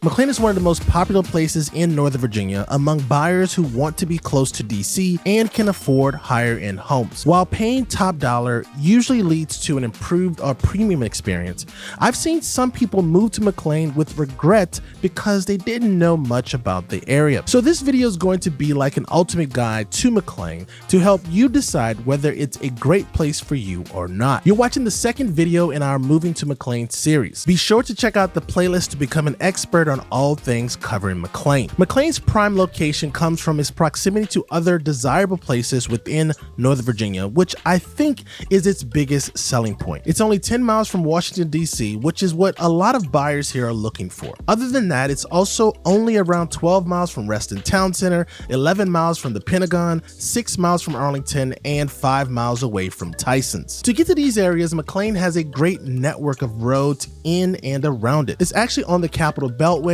McLean is one of the most popular places in Northern Virginia among buyers who want to be close to DC and can afford higher end homes. While paying top dollar usually leads to an improved or premium experience, I've seen some people move to McLean with regret because they didn't know much about the area. So this video is going to be like an ultimate guide to McLean to help you decide whether it's a great place for you or not. You're watching the second video in our Moving to McLean series. Be sure to check out the playlist to become an expert on all things covering McLean. McLean's prime location comes from its proximity to other desirable places within Northern Virginia, which I think is its biggest selling point. It's only 10 miles from Washington, DC, which is what a lot of buyers here are looking for. Other than that, it's also only around 12 miles from Reston Town Center, 11 miles from the Pentagon, 6 miles from Arlington, and 5 miles away from Tysons. To get to these areas, McLean has a great network of roads in and around it. It's actually on the Capitol Beltway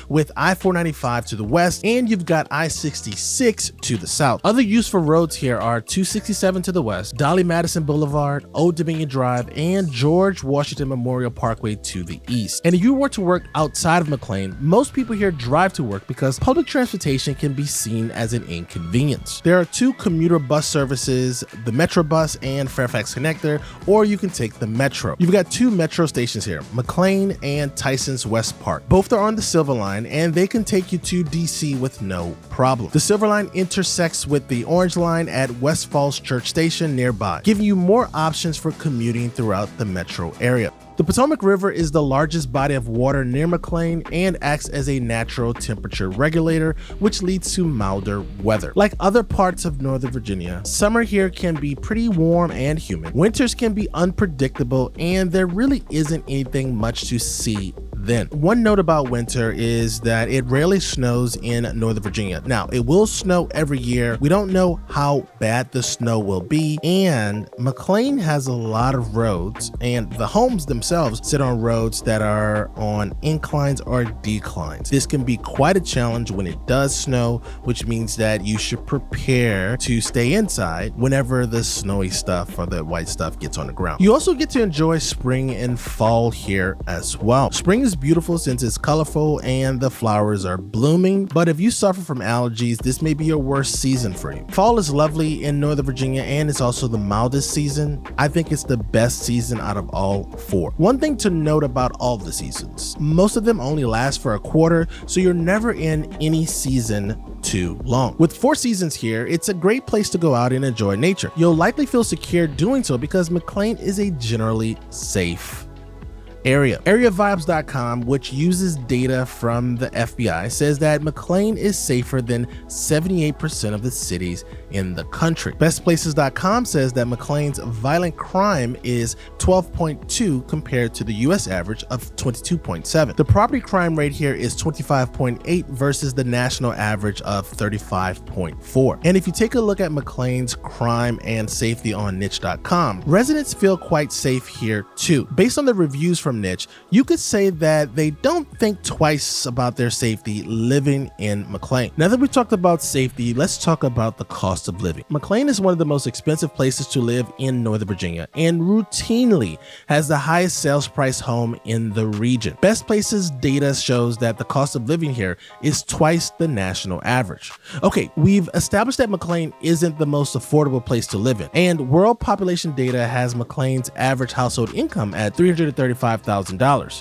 with I-495 to the west, and you've got I-66 to the south. Other useful roads here are 267 to the west, Dolly Madison Boulevard, Old Dominion Drive, and George Washington Memorial Parkway to the east. And if you were to work outside of McLean, most people here drive to work because public transportation can be seen as an inconvenience. There are 2 commuter bus services, the Metro Bus and Fairfax Connector, or you can take the Metro. You've got 2 Metro stations here, McLean and Tysons West Park. Both are on the Silver Line and they can take you to DC with no problem. The Silver Line intersects with the Orange Line at West Falls Church Station nearby, giving you more options for commuting throughout the metro area. The Potomac River is the largest body of water near McLean and acts as a natural temperature regulator, which leads to milder weather. Like other parts of Northern Virginia, summer here can be pretty warm and humid. Winters can be unpredictable, and there really isn't anything much to see then. One note about winter is that it rarely snows in Northern Virginia. Now, it will snow every year. We don't know how bad the snow will be, and McLean has a lot of roads, and the homes themselves sit on roads that are on inclines or declines. This can be quite a challenge when it does snow, which means that you should prepare to stay inside whenever the snowy stuff or the white stuff gets on the ground. You also get to enjoy spring and fall here as well. Spring is beautiful since it's colorful and the flowers are blooming, but if you suffer from allergies, this may be your worst season for you. Fall is lovely in Northern Virginia and it's also the mildest season. I think it's the best season out of all 4. One thing to note about all the seasons, most of them only last for a quarter, so you're never in any season too long. With 4 seasons here, it's a great place to go out and enjoy nature. You'll likely feel secure doing so because McLean is a generally safe area. AreaVibes.com, which uses data from the FBI, says that McLean is safer than 78% of the cities in the country. BestPlaces.com says that McLean's violent crime is 12.2 compared to the US average of 22.7. The property crime rate here is 25.8 versus the national average of 35.4. And if you take a look at McLean's crime and safety on niche.com, residents feel quite safe here too. Based on the reviews from Niche, you could say that they don't think twice about their safety living in McLean. Now that we talked about safety, let's talk about the cost of living. McLean is one of the most expensive places to live in Northern Virginia and routinely has the highest sales price home in the region. Best Places data shows that the cost of living here is twice the national average. Okay, we've established that McLean isn't the most affordable place to live in, and world population data has McLean's average household income at $335,000.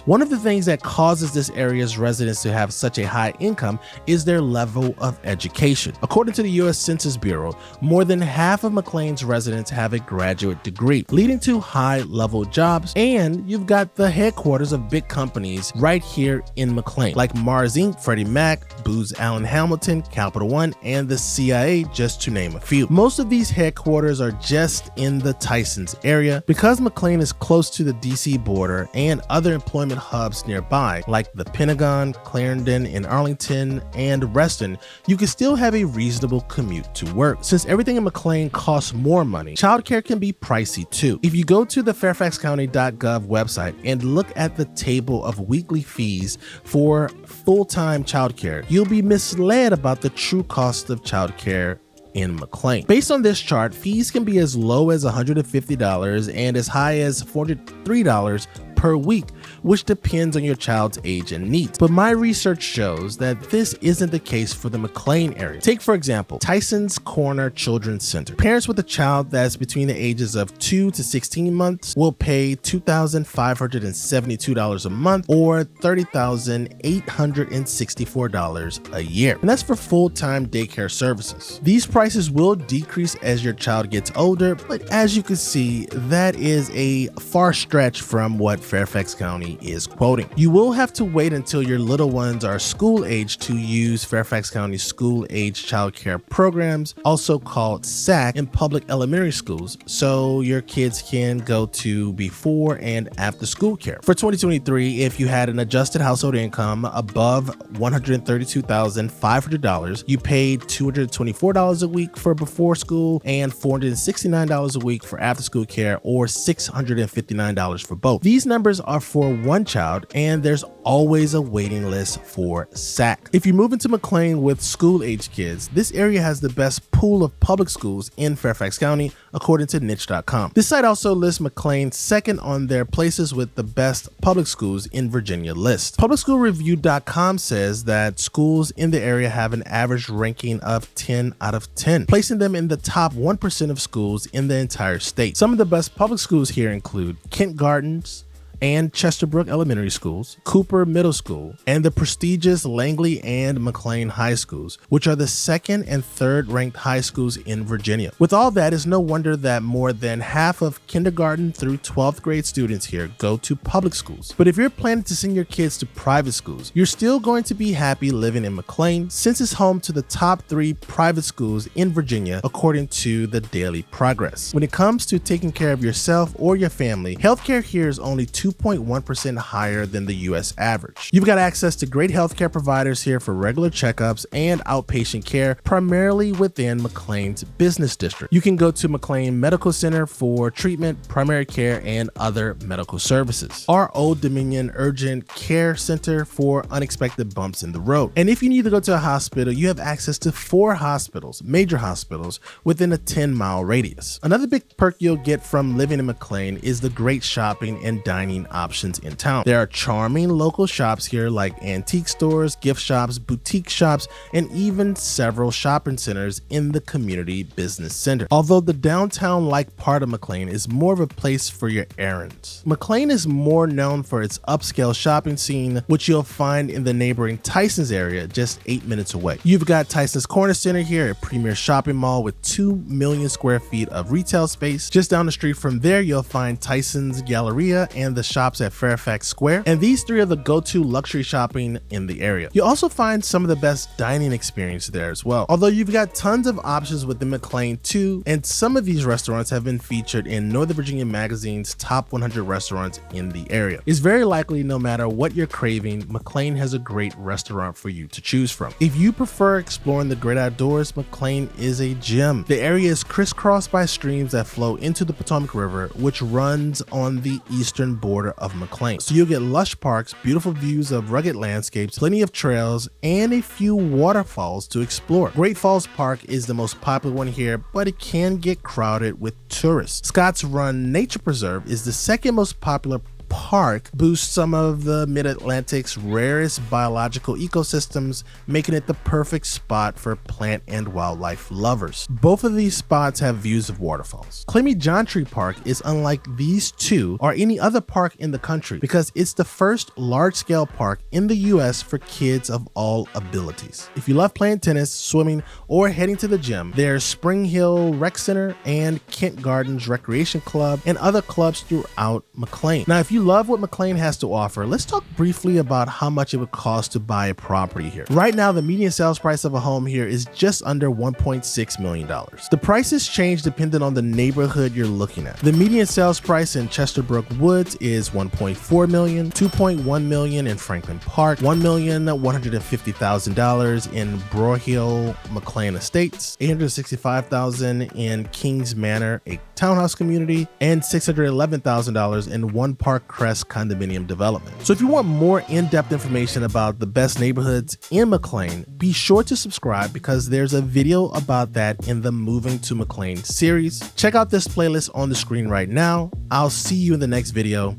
One of the things that causes this area's residents to have such a high income is their level of education. According to the US Census Bureau, more than half of McLean's residents have a graduate degree, leading to high-level jobs, and you've got the headquarters of big companies right here in McLean, like Mars Inc., Freddie Mac, Booz Allen Hamilton, Capital One, and the CIA, just to name a few. Most of these headquarters are just in the Tysons area. Because McLean is close to the DC border and other employment hubs nearby, like the Pentagon, Clarendon, and Arlington, and Reston, you can still have a reasonable commute to work. Since everything in McLean costs more money, childcare can be pricey too. If you go to the fairfaxcounty.gov website and look at the table of weekly fees for full-time childcare, you'll be misled about the true cost of childcare in McLean. Based on this chart, fees can be as low as $150 and as high as $403 per week, which depends on your child's age and needs. But my research shows that this isn't the case for the McLean area. Take, for example, Tyson's Corner Children's Center. Parents with a child that's between the ages of 2 to 16 months will pay $2,572 a month or $30,864 a year. And that's for full-time daycare services. These prices will decrease as your child gets older, but as you can see, that is a far stretch from what Fairfax County is quoting. You will have to wait until your little ones are school age to use Fairfax County school age childcare programs, also called SAC, in public elementary schools, so your kids can go to before and after school care. For 2023, if you had an adjusted household income above $132,500, you paid $224 a week for before school and $469 a week for after school care, or $659 for both. These numbers are for one child, and there's always a waiting list for SAC. If you move into McLean with school-age kids, this area has the best pool of public schools in Fairfax County, according to niche.com. This site also lists McLean second on their places with the best public schools in Virginia list. Publicschoolreview.com says that schools in the area have an average ranking of 10 out of 10, placing them in the top 1% of schools in the entire state. Some of the best public schools here include Kent Gardens and Chesterbrook Elementary Schools, Cooper Middle School, and the prestigious Langley and McLean High Schools, which are the second and third ranked high schools in Virginia. With all that, it's no wonder that more than half of kindergarten through 12th grade students here go to public schools. But if you're planning to send your kids to private schools, you're still going to be happy living in McLean, since it's home to the top 3 private schools in Virginia, according to the Daily Progress. When it comes to taking care of yourself or your family, healthcare here is only 2.1% higher than the US average. You've got access to great healthcare providers here for regular checkups and outpatient care, primarily within McLean's business district. You can go to McLean Medical Center for treatment, primary care, and other medical services, or Old Dominion Urgent Care Center for unexpected bumps in the road. And if you need to go to a hospital, you have access to 4 hospitals, major hospitals, within a 10-mile radius. Another big perk you'll get from living in McLean is the great shopping and dining options in town. There are charming local shops here like antique stores, gift shops, boutique shops, and even several shopping centers in the community business center. Although the downtown-like part of McLean is more of a place for your errands. McLean is more known for its upscale shopping scene, which you'll find in the neighboring Tyson's area just 8 minutes away. You've got Tyson's Corner Center here, a premier shopping mall with 2 million square feet of retail space. Just down the street from there, you'll find Tyson's Galleria and the shops at Fairfax Square, and these 3 are the go-to luxury shopping in the area. You'll also find some of the best dining experience there as well, although you've got tons of options within McLean too, and some of these restaurants have been featured in Northern Virginia Magazine's top 100 restaurants in the area. It's very likely no matter what you're craving, McLean has a great restaurant for you to choose from. If you prefer exploring the great outdoors, McLean is a gem. The area is crisscrossed by streams that flow into the Potomac River, which runs on the eastern border of McLean. So you'll get lush parks, beautiful views of rugged landscapes, plenty of trails, and a few waterfalls to explore. Great Falls Park is the most popular one here, but it can get crowded with tourists. Scotts Run Nature Preserve is the second most popular park, boosts some of the Mid-Atlantic's rarest biological ecosystems, making it the perfect spot for plant and wildlife lovers. Both of these spots have views of waterfalls. Clemmy John-Tree Park is unlike these 2 or any other park in the country because it's the first large-scale park in the US for kids of all abilities. If you love playing tennis, swimming, or heading to the gym, there's Spring Hill Rec Center and Kent Gardens Recreation Club and other clubs throughout McLean. Now, if you love what McLean has to offer, let's talk briefly about how much it would cost to buy a property here. Right now, the median sales price of a home here is just under $1.6 million. The prices change depending on the neighborhood you're looking at. The median sales price in Chesterbrook Woods is $1.4 million, $2.1 million in Franklin Park, $1,150,000 in Brohill McLean Estates, $865,000 in Kings Manor, a townhouse community, and $611,000 in One Park Crest condominium development. So if you want more in-depth information about the best neighborhoods in McLean, be sure to subscribe because there's a video about that in the Moving to McLean series. Check out this playlist on the screen right now. I'll see you in the next video.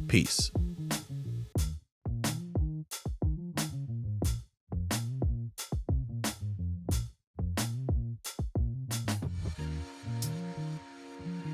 Peace.